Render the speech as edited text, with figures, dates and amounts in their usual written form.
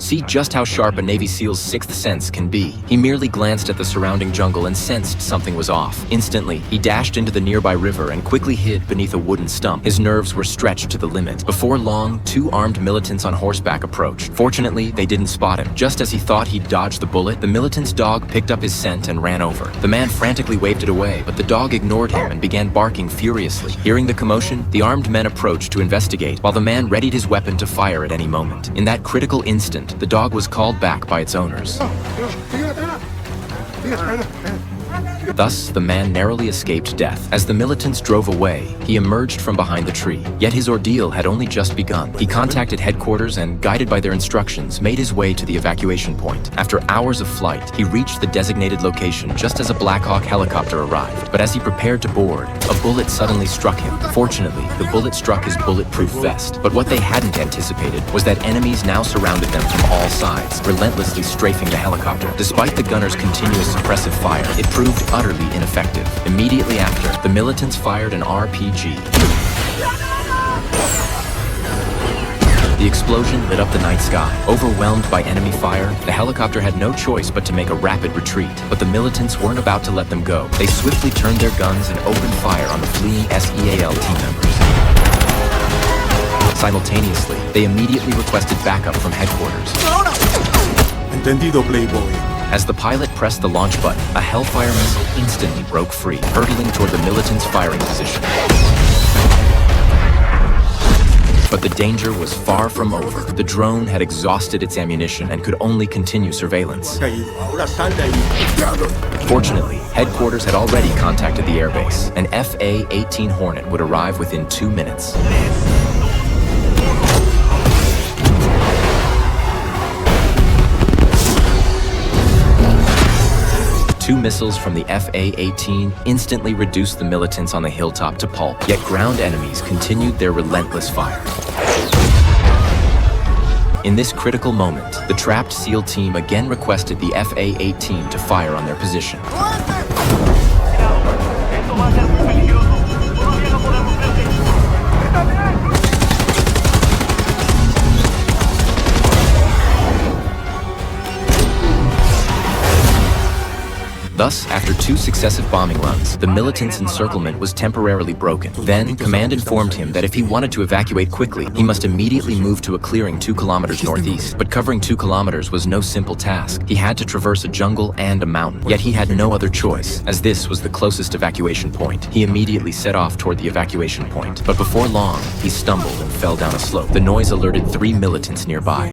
See just how sharp a Navy SEAL's sixth sense can be. He merely glanced at the surrounding jungle and sensed something was off. Instantly, he dashed into the nearby river and quickly hid beneath a wooden stump. His nerves were stretched to the limit. Before long, two armed militants on horseback approached. Fortunately, they didn't spot him. Just as he thought he'd dodged the bullet, the militant's dog picked up his scent and ran over. The man frantically waved it away, but the dog ignored him and began barking furiously. Hearing the commotion, the armed men approached to investigate, while the man readied his weapon to fire at any moment. In that critical instant, the dog was called back by its owners. Thus, the man narrowly escaped death. As the militants drove away, he emerged from behind the tree. Yet his ordeal had only just begun. He contacted headquarters and, guided by their instructions, made his way to the evacuation point. After hours of flight, he reached the designated location just as a Black Hawk helicopter arrived. But as he prepared to board, a bullet suddenly struck him. Fortunately, the bullet struck his bulletproof vest. But what they hadn't anticipated was that enemies now surrounded them from all sides, relentlessly strafing the helicopter. Despite the gunner's continuous suppressive fire, it proved utterly ineffective. Immediately after, the militants fired an RPG. The explosion lit up the night sky. Overwhelmed by enemy fire, the helicopter had no choice but to make a rapid retreat. But the militants weren't about to let them go. They swiftly turned their guns and opened fire on the fleeing SEAL team members. Simultaneously, they immediately requested backup from headquarters. Entendido, Playboy. As the pilot pressed the launch button, a Hellfire missile instantly broke free, hurtling toward the militant's firing position. But the danger was far from over. The drone had exhausted its ammunition and could only continue surveillance. Fortunately, headquarters had already contacted the airbase. An FA-18 Hornet would arrive within 2 minutes. Two missiles from the FA-18 instantly reduced the militants on the hilltop to pulp, yet ground enemies continued their relentless fire. In this critical moment, the trapped SEAL team again requested the FA-18 to fire on their position. Thus, after 2 successive bombing runs, the militants' encirclement was temporarily broken. Then, command informed him that if he wanted to evacuate quickly, he must immediately move to a clearing 2 kilometers northeast. But covering 2 kilometers was no simple task. He had to traverse a jungle and a mountain. Yet he had no other choice, as this was the closest evacuation point. He immediately set off toward the evacuation point. But before long, he stumbled and fell down a slope. The noise alerted 3 militants nearby.